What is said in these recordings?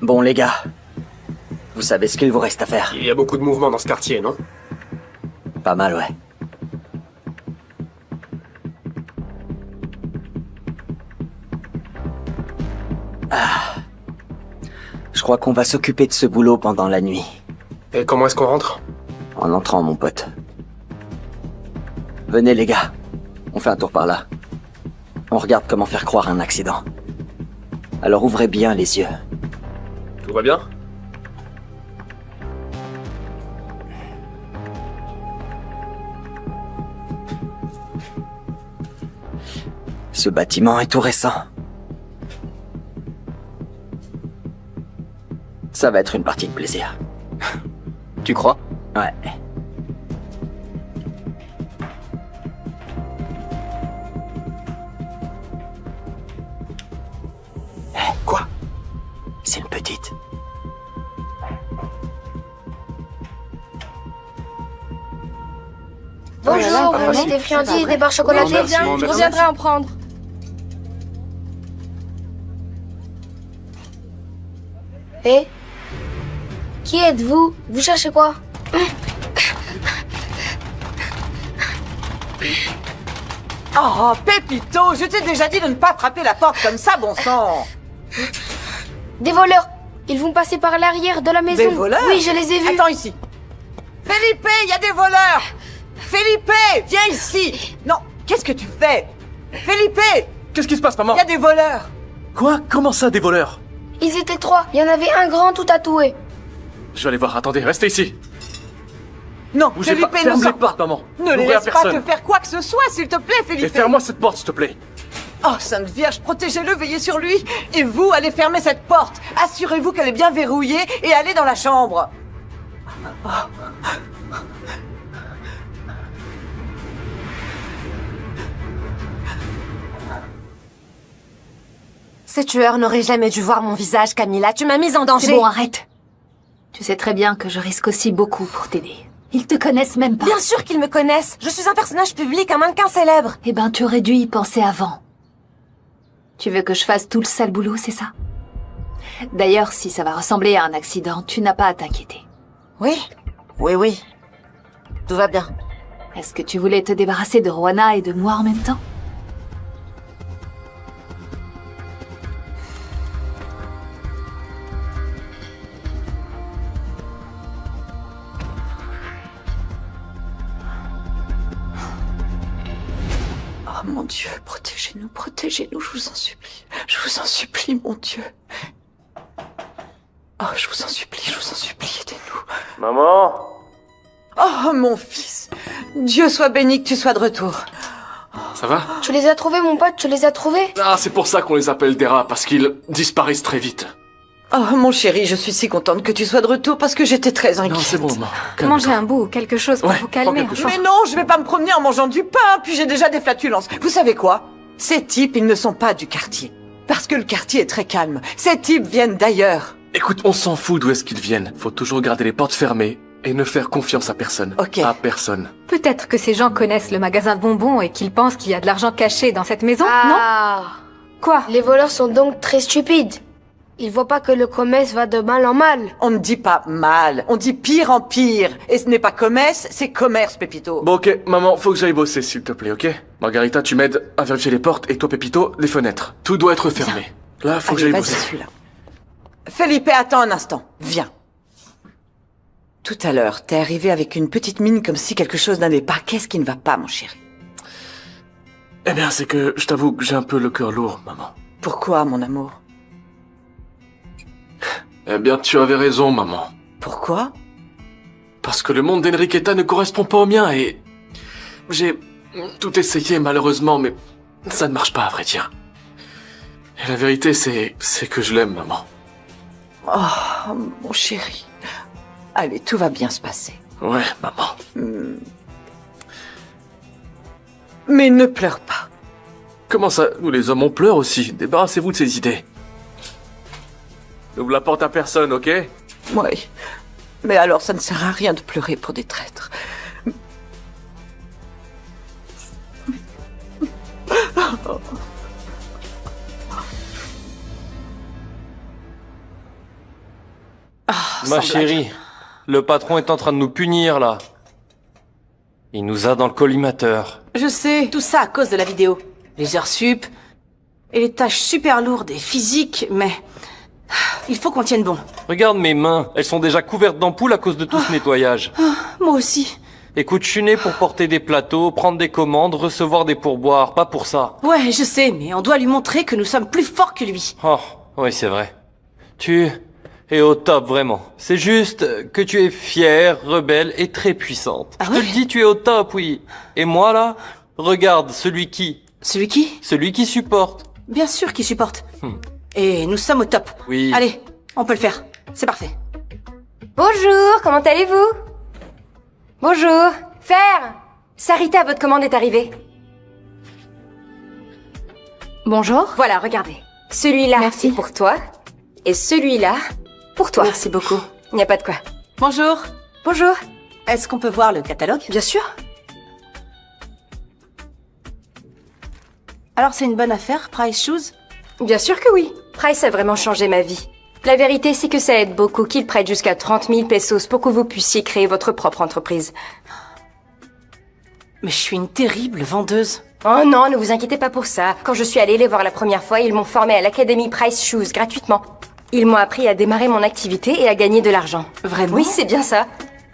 Bon, les gars, vous savez ce qu'il vous reste à faire. Il y a beaucoup de mouvements dans ce quartier, non? Pas mal, ouais. Je crois qu'on va s'occuper de ce boulot pendant la nuit. Et comment est-ce qu'on rentre? En entrant, mon pote. Venez, les gars. On fait un tour par là. On regarde comment faire croire un accident. Alors ouvrez bien les yeux. Tout va bien? Ce bâtiment est tout récent. Ça va être une partie de plaisir. Tu crois? Ouais. Quoi? C'est une petite. Bonjour, vous voulez des friandises, des barres chocolatées? merci, Bien, mon je merci. reviendrai en prendre. Eh? Qui êtes-vous? Vous cherchez quoi? Oh, Pépito, je t'ai déjà dit de ne pas frapper la porte comme ça, bon sang. Des voleurs! Ils vont passer par l'arrière de la maison. Des voleurs? Oui, je les ai vus. Attends ici. Felipe, il y a des voleurs. Felipe, viens ici. Non, qu'est-ce que tu fais? Felipe, Qu'est-ce qui se passe, maman? il y a des voleurs. Quoi? Comment ça, des voleurs? Ils étaient 3. Il y en avait un grand tout tatoué. Je vais aller voir. Attendez, restez ici. Non, Bougez Felipe, pas. ne Ferme les sors pas. portes, maman. Ne les N'ouvrez à laisse pas personne. te faire quoi que ce soit, s'il te plaît, Et Felipe. ferme-moi cette porte, s'il te plaît. Oh, Sainte Vierge, protégez-le, veillez sur lui. Et vous, allez fermer cette porte. Assurez-vous qu'elle est bien verrouillée et allez dans la chambre. Ces tueurs n'auraient jamais dû voir mon visage, Camilla. Tu m'as mise en danger. C'est bon, arrête. Tu sais très bien que je risque aussi beaucoup pour t'aider. Ils te connaissent même pas. Bien sûr qu'ils me connaissent. Je suis un personnage public, un mannequin célèbre. Eh ben, tu aurais dû y penser avant. Tu veux que je fasse tout le sale boulot, c'est ça? D'ailleurs, si ça va ressembler à un accident, tu n'as pas à t'inquiéter. Oui, oui. Tout va bien. Est-ce que tu voulais te débarrasser de Roana et de moi en même temps? Oh mon Dieu, protégez-nous, je vous en supplie. Je vous en supplie, mon Dieu. Oh, je vous en supplie, aidez-nous. Maman? Oh, mon fils. Dieu soit béni que tu sois de retour. Ça va? Tu les as trouvés, mon pote? Tu les as trouvés? Ah, c'est pour ça qu'on les appelle des rats, parce qu'ils disparaissent très vite. Oh, mon chéri, je suis si contente que tu sois de retour parce que j'étais très inquiète. Non, c'est bon, maman. Mangez un bout, quelque chose pour Ouais, vous prends calmer. quelque chose. Mais non, je vais pas me promener en mangeant du pain, puis j'ai déjà des flatulences. Vous savez quoi? Ces types, ils ne sont pas du quartier. Parce que le quartier est très calme. Ces types viennent d'ailleurs. Écoute, on s'en fout d'où est-ce qu'ils viennent. Faut toujours garder les portes fermées et ne faire confiance à personne. Ok. À personne. Peut-être que ces gens connaissent le magasin de bonbons et qu'ils pensent qu'il y a de l'argent caché dans cette maison, non? Ah! Quoi? Les voleurs sont donc très stupides. Ils voient pas que le commerce va de mal en mal. On ne dit pas mal, on dit pire en pire. Et ce n'est pas commerce, c'est commerce, Pépito. Bon, ok, maman, faut que j'aille bosser, s'il te plaît, ok? Margarita, tu m'aides à vérifier les portes et toi, Pépito, les fenêtres. Tout doit être fermé. Là, faut que Allez, j'aille vas-y, bosser. celui-là. Felipe, attends un instant. Viens. Tout à l'heure, t'es arrivé avec une petite mine comme si quelque chose n'allait pas. Qu'est-ce qui ne va pas, mon chéri? Eh bien, c'est que je t'avoue que j'ai un peu le cœur lourd, maman. Pourquoi, mon amour? Eh bien, tu avais raison, maman. Pourquoi? Parce que le monde d'Enriqueta ne correspond pas au mien et... J'ai tout essayé, malheureusement, mais ça ne marche pas, à vrai dire. Et la vérité, c'est que je l'aime, maman. Oh, mon chéri. Allez, tout va bien se passer. Ouais, maman. Mais ne pleure pas. Comment ça? Nous, les hommes, on pleure aussi. Débarrassez-vous de ces idées. N'ouvre la porte à personne, ok? Oui. Mais alors, ça ne sert à rien de pleurer pour des traîtres. Ma chérie, le patron est en train de nous punir, là. Il nous a dans le collimateur. Je sais, tout ça à cause de la vidéo. Les heures sup, et les tâches super lourdes et physiques, mais... Il faut qu'on tienne bon. Regarde mes mains, elles sont déjà couvertes d'ampoules à cause de tout ce nettoyage. Moi aussi. Écoute, je suis né pour porter des plateaux, prendre des commandes, recevoir des pourboires, pas pour ça. Ouais, je sais, mais on doit lui montrer que nous sommes plus forts que lui. Oh, oui, c'est vrai. Tu es au top, vraiment. C'est juste que tu es fière, rebelle et très puissante. Ah Je te ouais le dis, tu es au top, oui. Et moi, là, regarde, celui qui... Celui qui? Celui qui supporte. Bien sûr qu'il supporte. Et nous sommes au top. Oui. Allez, on peut le faire. C'est parfait. Bonjour, comment allez-vous? Bonjour. Fer! Sarita, votre commande est arrivée. Bonjour. Voilà, regardez. Celui-là, Merci. c'est pour toi. Et celui-là, pour toi. Merci beaucoup. Il n'y a pas de quoi. Bonjour. Bonjour. Est-ce qu'on peut voir le catalogue? Bien sûr. Alors c'est une bonne affaire, Price Shoes? Bien sûr que oui. Price a vraiment changé ma vie. La vérité, c'est que ça aide beaucoup qu'il prête jusqu'à 30 000 pesos pour que vous puissiez créer votre propre entreprise. Mais je suis une terrible vendeuse. Oh non, ne vous inquiétez pas pour ça. Quand je suis allée les voir la première fois, ils m'ont formée à l'Académie Price Shoes gratuitement. Ils m'ont appris à démarrer mon activité et à gagner de l'argent. Vraiment? Oui, c'est bien ça.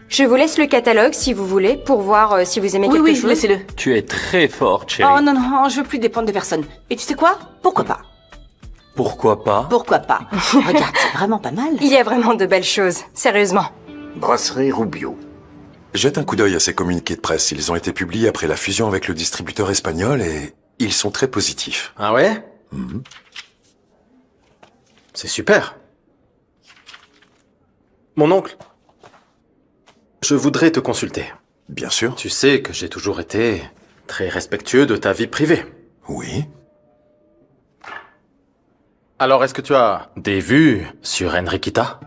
Je vous laisse le catalogue si vous voulez pour voir si vous aimez Oui, quelque oui, chose. laissez-le. Tu es très forte, chérie. Oh non, non, je veux plus dépendre de personne. Et tu sais quoi? Pourquoi pas? Pourquoi pas? Pourquoi pas? Regarde, c'est vraiment pas mal. Il y a vraiment de belles choses, sérieusement. Brasserie Rubio. Jette un coup d'œil à ces communiqués de presse. Ils ont été publiés après la fusion avec le distributeur espagnol et ils sont très positifs. Ah ouais? C'est super. Mon oncle, je voudrais te consulter. Bien sûr. Tu sais que j'ai toujours été très respectueux de ta vie privée. Oui. Alors, est-ce que tu as des vues sur Enriquita?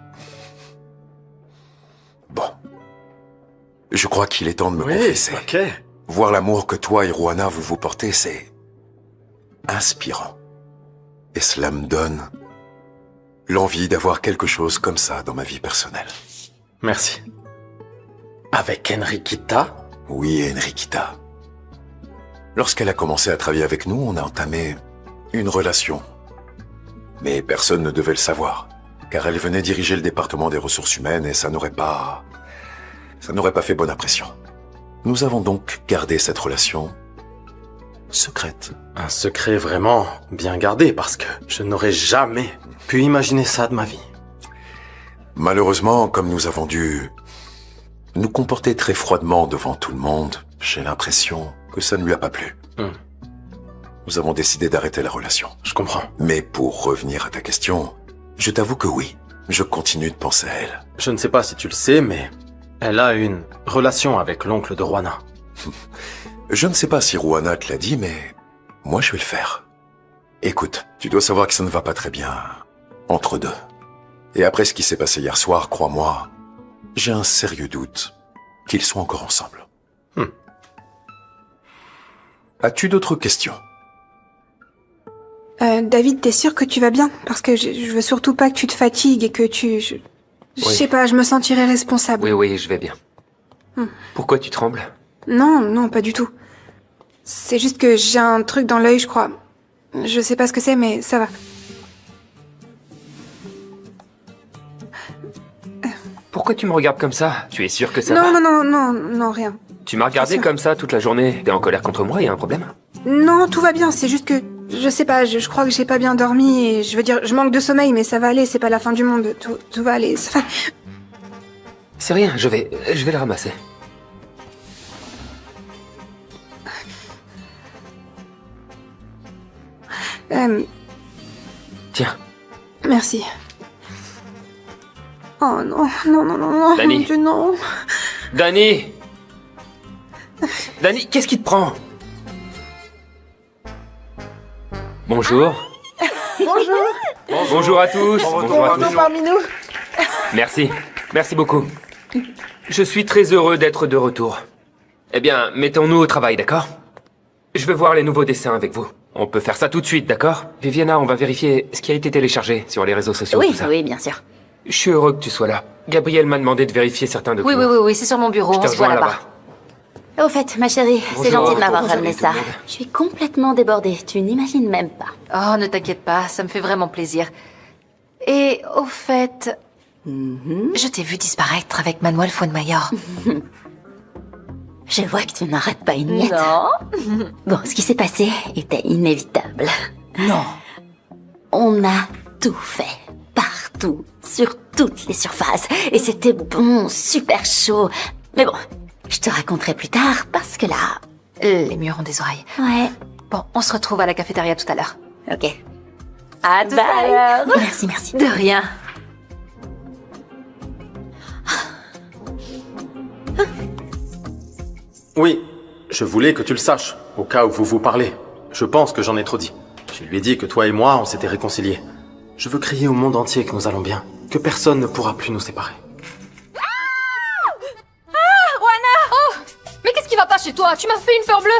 Bon. Je crois qu'il est temps de me confesser. Ok. Voir l'amour que toi et Ruana vous portez, c'est inspirant. Et cela me donne l'envie d'avoir quelque chose comme ça dans ma vie personnelle. Merci. Avec Enriquita? Oui, Enriquita. Lorsqu'elle a commencé à travailler avec nous, on a entamé une relation. Mais personne ne devait le savoir, car elle venait diriger le département des ressources humaines et ça n'aurait pas fait bonne impression. Nous avons donc gardé cette relation secrète. Un secret vraiment bien gardé parce que je n'aurais jamais pu imaginer ça de ma vie. Malheureusement, comme nous avons dû nous comporter très froidement devant tout le monde, j'ai l'impression que ça ne lui a pas plu. Nous avons décidé d'arrêter la relation. Je comprends. Mais pour revenir à ta question, je t'avoue que oui, je continue de penser à elle. Je ne sais pas si tu le sais, mais elle a une relation avec l'oncle de Ruana. Je ne sais pas si Ruana te l'a dit, mais moi je vais le faire. Écoute, tu dois savoir que ça ne va pas très bien entre eux deux. Et après ce qui s'est passé hier soir, crois-moi, j'ai un sérieux doute qu'ils soient encore ensemble. As-tu d'autres questions? David, t'es sûr que tu vas bien? Parce que je veux surtout pas que tu te fatigues et que je sais pas, je me sentirais responsable. Oui, je vais bien. Pourquoi tu trembles? Non, pas du tout. C'est juste que j'ai un truc dans l'œil, je crois. Je sais pas ce que c'est, mais ça va. Pourquoi tu me regardes comme ça? Tu es sûr que ça va? Non, rien. Tu m'as regardé comme ça toute la journée. T'es en colère contre moi, y a un problème? Non, tout va bien, c'est juste que... Je sais pas, je crois que j'ai pas bien dormi et je veux dire, je manque de sommeil, mais ça va aller, c'est pas la fin du monde. Tout va aller. C'est rien, je vais le ramasser. Tiens. Merci. Oh non. Dani. Mon Dieu, non. Dani, qu'est-ce qui te prend? Bonjour. Bonjour. Bonjour à tous. Bonjour à tous. Parmi nous. Merci beaucoup. Je suis très heureux d'être de retour. Eh bien, mettons-nous au travail, d'accord? Je veux voir les nouveaux dessins avec vous. On peut faire ça tout de suite, d'accord? Viviana, on va vérifier ce qui a été téléchargé sur les réseaux sociaux, tout ça. Oui, bien sûr. Je suis heureux que tu sois là. Gabriel m'a demandé de vérifier certains documents. Oui, c'est sur mon bureau, Je te on se voit rejoins là-bas. Au fait, ma chérie, c'est Bonjour. gentil de m'avoir Comment ramené ça ça. va, tout le monde? Je suis complètement débordée, tu n'imagines même pas. Oh, ne t'inquiète pas, ça me fait vraiment plaisir. Et au fait, je t'ai vu disparaître avec Manuel Fuenmayor. Je vois que tu n'arrêtes pas une miette. Non. Bon, ce qui s'est passé était inévitable. Non. On a tout fait. Partout. Sur toutes les surfaces. Et c'était bon, super chaud. Mais bon, je te raconterai plus tard parce que là... Les murs ont des oreilles. Ouais. Bon, on se retrouve à la cafétéria tout à l'heure. Ok. À tout à l'heure. Merci, merci. De rien. Oui, je voulais que tu le saches, au cas où vous vous parlez. Je pense que j'en ai trop dit. Je lui ai dit que toi et moi, on s'était réconciliés. Je veux crier au monde entier que nous allons bien, que personne ne pourra plus nous séparer. Juana! Oh! Mais qu'est-ce qui va pas chez toi? Tu m'as fait une peur bleue!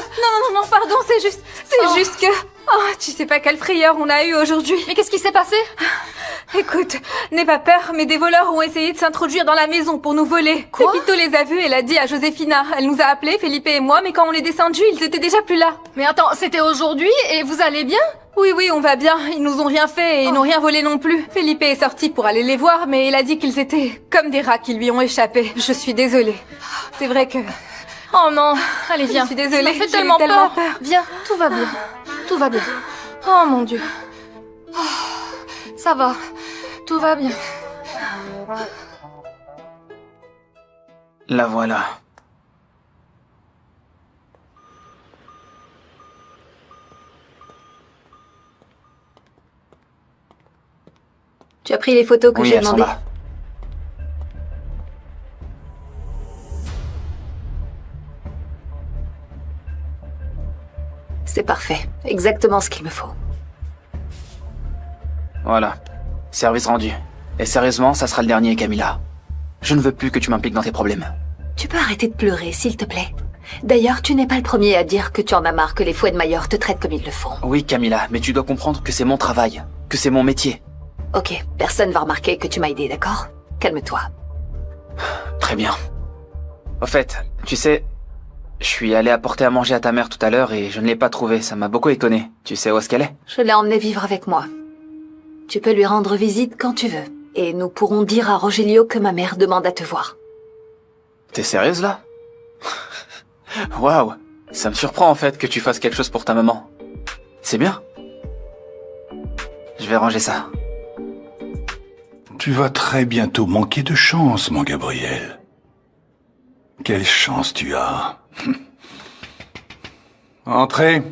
Non, pardon, c'est juste que... Oh, tu sais pas quelle frayeur on a eu aujourd'hui. Mais qu'est-ce qui s'est passé? Écoute, n'aie pas peur, mais des voleurs ont essayé de s'introduire dans la maison pour nous voler. Quoi? Pepito les a vus et l'a dit à Josefina. Elle nous a appelés, Felipe et moi, mais quand on est descendus, ils étaient déjà plus là. Mais attends, c'était aujourd'hui et vous allez bien? Oui, on va bien. Ils nous ont rien fait et ils n'ont rien volé non plus. Felipe est sorti pour aller les voir, mais il a dit qu'ils étaient comme des rats qui lui ont échappé. Je suis désolée. C'est vrai que... Oh non, allez viens. Je suis désolée, Ça fait j'ai eu tellement peur. peur. Viens, tout va bien. Tout va bien. Oh mon Dieu. Ça va. Tout va bien. La voilà. Tu as pris les photos que Oui, j'ai elles sont demandées? là. C'est parfait. Exactement ce qu'il me faut. Voilà. Service rendu. Et sérieusement, ça sera le dernier, Camilla. Je ne veux plus que tu m'impliques dans tes problèmes. Tu peux arrêter de pleurer, s'il te plaît. D'ailleurs, tu n'es pas le premier à dire que tu en as marre que les Fuenmayor te traitent comme ils le font. Oui, Camilla, mais tu dois comprendre que c'est mon travail, que c'est mon métier. Ok, personne va remarquer que tu m'as aidé, d'accord? Calme-toi. Très bien. Au fait, tu sais, je suis allé apporter à manger à ta mère tout à l'heure et je ne l'ai pas trouvée, ça m'a beaucoup étonné. Tu sais où est-ce qu'elle est? Je l'ai emmenée vivre avec moi. Tu peux lui rendre visite quand tu veux. Et nous pourrons dire à Rogelio que ma mère demande à te voir. T'es sérieuse là? Waouh, ça me surprend en fait que tu fasses quelque chose pour ta maman. C'est bien. Je vais ranger ça. Tu vas très bientôt manquer de chance, mon Gabriel. Quelle chance tu as. Entrez.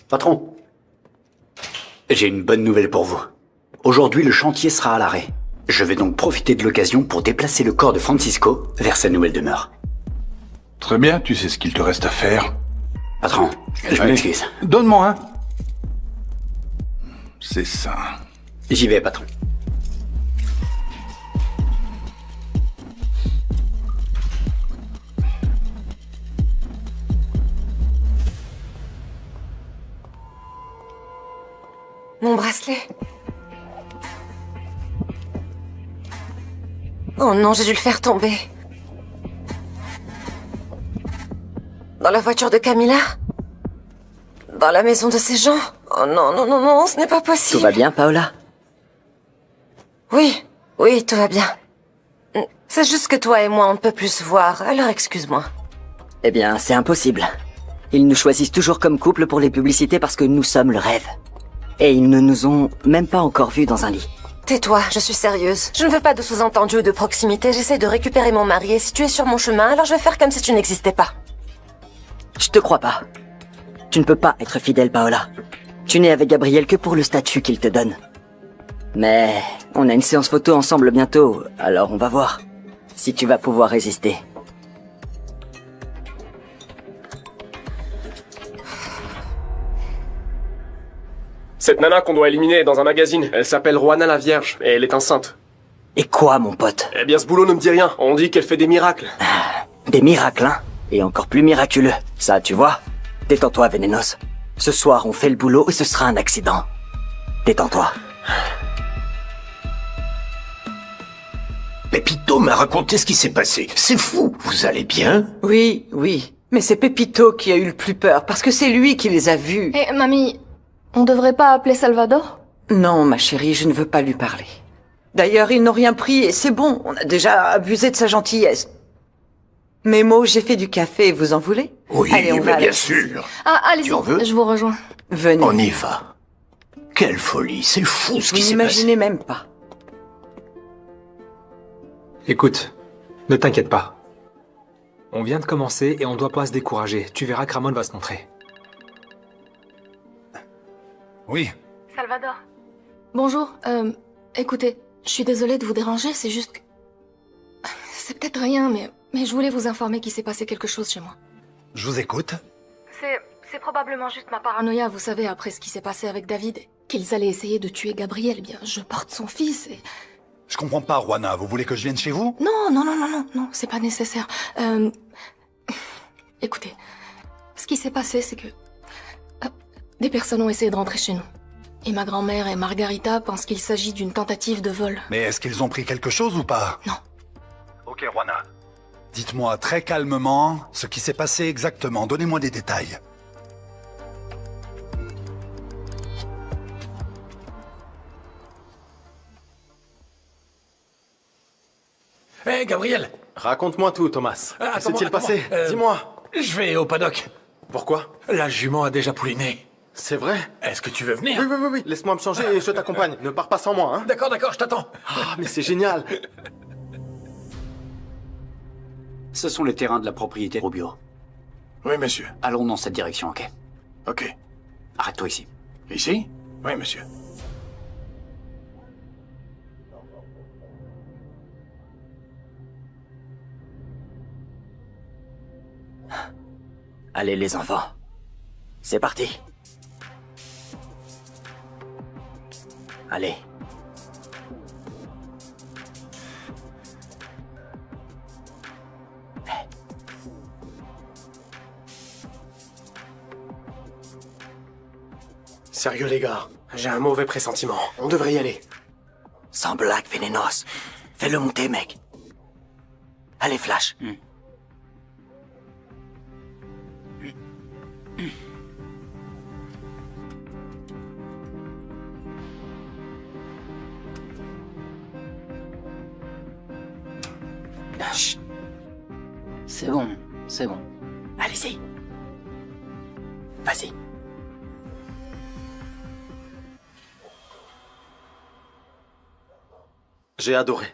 Patron, j'ai une bonne nouvelle pour vous. Aujourd'hui, le chantier sera à l'arrêt. Je vais donc profiter de l'occasion pour déplacer le corps de Francisco vers sa nouvelle demeure. Très bien, tu sais ce qu'il te reste à faire. Patron, je Allez, m'excuse. Donne-moi un. C'est ça. J'y vais, patron. Mon bracelet. Oh non, j'ai dû le faire tomber. Dans la voiture de Camilla? Dans la maison de ces gens? Oh non, ce n'est pas possible. Tout va bien, Paola? Oui, tout va bien. C'est juste que toi et moi, on ne peut plus se voir, alors excuse-moi. Eh bien, c'est impossible. Ils nous choisissent toujours comme couple pour les publicités parce que nous sommes le rêve. Et ils ne nous ont même pas encore vus dans un lit. Tais-toi, je suis sérieuse. Je ne veux pas de sous-entendu ou de proximité, j'essaie de récupérer mon mari et si tu es sur mon chemin, alors je vais faire comme si tu n'existais pas. Je te crois pas. Tu ne peux pas être fidèle, Paola. Tu n'es avec Gabriel que pour le statut qu'il te donne. Mais on a une séance photo ensemble bientôt, alors on va voir si tu vas pouvoir résister. Cette nana qu'on doit éliminer est dans un magazine. Elle s'appelle Juana la Vierge, et elle est enceinte. Et quoi, mon pote? Eh bien, ce boulot ne me dit rien. On dit qu'elle fait des miracles. Des miracles, hein? Et encore plus miraculeux. Ça, tu vois? Détends-toi, Venenos. Ce soir, on fait le boulot et ce sera un accident. Détends-toi. Pepito m'a raconté ce qui s'est passé. C'est fou. Vous allez bien? Oui, oui. Mais c'est Pepito qui a eu le plus peur, parce que c'est lui qui les a vus. Eh, mamie, on devrait pas appeler Salvador? Non, ma chérie, je ne veux pas lui parler. D'ailleurs, ils n'ont rien pris et c'est bon, on a déjà abusé de sa gentillesse. Mémo, j'ai fait du café, vous en voulez? Oui, allez, on mais va bien aller. sûr. Ah, allez-y, Tu en veux? je vous rejoins. Venez. On y va. Quelle folie, c'est fou ce Vous qui s'est passé. n'imaginez même pas. Écoute, ne t'inquiète pas. On vient de commencer et on doit pas se décourager. Tu verras que Ramon va se montrer. Oui. Salvador. Bonjour, écoutez, je suis désolée de vous déranger, c'est juste que... C'est peut-être rien, mais je voulais vous informer qu'il s'est passé quelque chose chez moi. Je vous écoute. C'est probablement juste ma paranoïa, vous savez, après ce qui s'est passé avec David, qu'ils allaient essayer de tuer Gabriel. Eh bien, je porte son fils et... Je comprends pas, Juana. Vous voulez que je vienne chez vous? Non, c'est pas nécessaire. Écoutez, ce qui s'est passé, c'est que... des personnes ont essayé de rentrer chez nous. Et ma grand-mère et Margarita pensent qu'il s'agit d'une tentative de vol. Mais est-ce qu'ils ont pris quelque chose ou pas? Non. Ok, Juana. Dites-moi très calmement ce qui s'est passé exactement. Donnez-moi des détails. Hé, Gabriel! Raconte-moi tout, Thomas. Ah, Que s'est-il passé? Dis-moi. Je vais au paddock. Pourquoi? La jument a déjà pouliné. C'est vrai? Est-ce que tu veux venir? Oui. Laisse-moi me changer et je t'accompagne. Ne pars pas sans moi, hein? D'accord, je t'attends. Ah, mais c'est génial. Ce sont les terrains de la propriété Rubio. Oui, monsieur. Allons dans cette direction, ok? Ok. Arrête-toi ici. Ici? Oui, monsieur. Allez les enfants, c'est parti. Allez. Sérieux, les gars, j'ai un mauvais pressentiment. On devrait y aller. Sans blague, Vénénos. Fais-le monter, mec. Allez, Flash. Chut. C'est bon, c'est bon. Allez-y. Vas-y. J'ai adoré.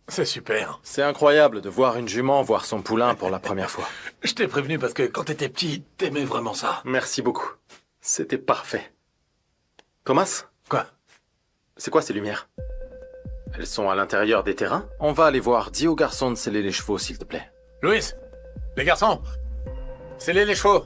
C'est super. C'est incroyable de voir une jument voir son poulain pour la première fois. Je t'ai prévenu parce que quand t'étais petit, t'aimais vraiment ça. Merci beaucoup. C'était parfait. Thomas? Quoi? C'est quoi ces lumières? Elles sont à l'intérieur des terrains? On va aller voir. Dis aux garçons de sceller les chevaux, s'il te plaît. Louis, les garçons, scellez les chevaux.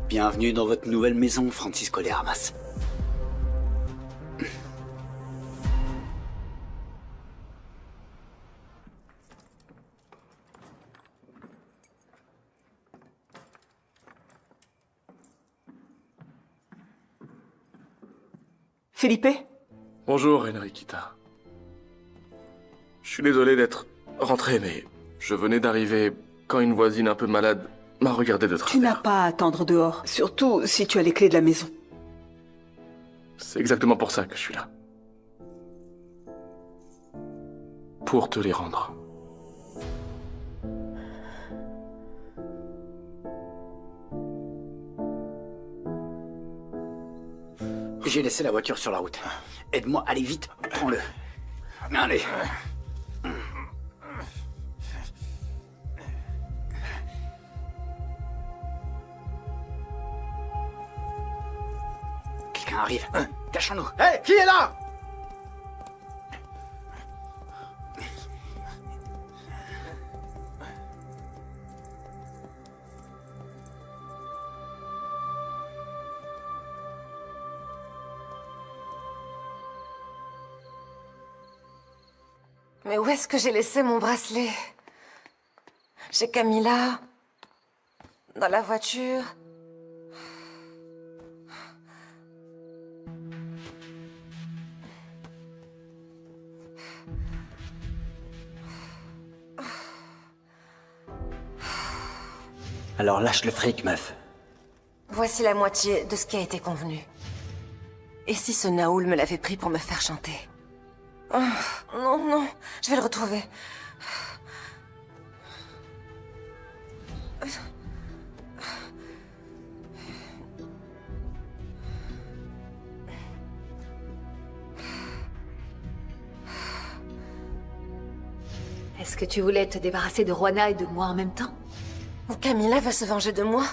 Bienvenue dans votre nouvelle maison, Francisco de Armas. Felipe? Bonjour, Enriquita. Je suis désolé d'être rentré, mais je venais d'arriver quand une voisine un peu malade m'a regardé de Tu travers. n'as pas à attendre dehors, surtout si tu as les clés de la maison. C'est exactement pour ça que je suis là. Pour te les rendre. J'ai laissé la voiture sur la route. Aide-moi, allez vite, prends-le. Allez. Quelqu'un arrive. Cachons-nous. Hé, qui est là? Mais où est-ce que j'ai laissé mon bracelet? Chez Camilla. Dans la voiture. Alors lâche le fric, meuf. Voici la moitié de ce qui a été convenu. Et si ce Naoul me l'avait pris pour me faire chanter? Oh, non, non, je vais le retrouver. Est-ce que tu voulais te débarrasser de Juana et de moi en même temps? Ou Camilla va se venger de moi?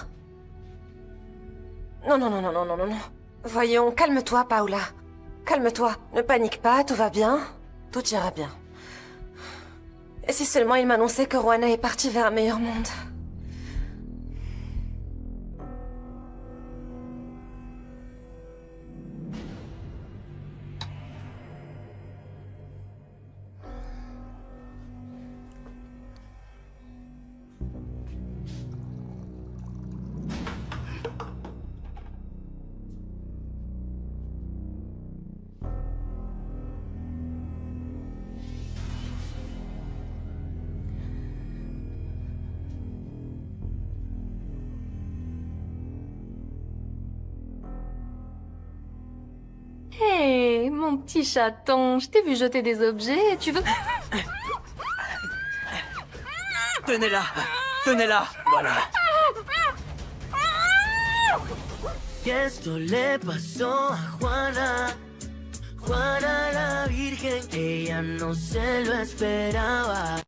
Non, non, non, non, non, non, non, non. Voyons, calme-toi, Paula. Calme-toi. Ne panique pas, tout va bien. Tout ira bien. Et si seulement il m'annonçait que Juana est partie vers un meilleur monde? Hé, mon petit chaton, je t'ai vu jeter des objets, tu veux... Tenez-la. Tenez-la. Voilà. Que esto le pasó a Juana, Juana la Virgen, ella no se lo esperaba.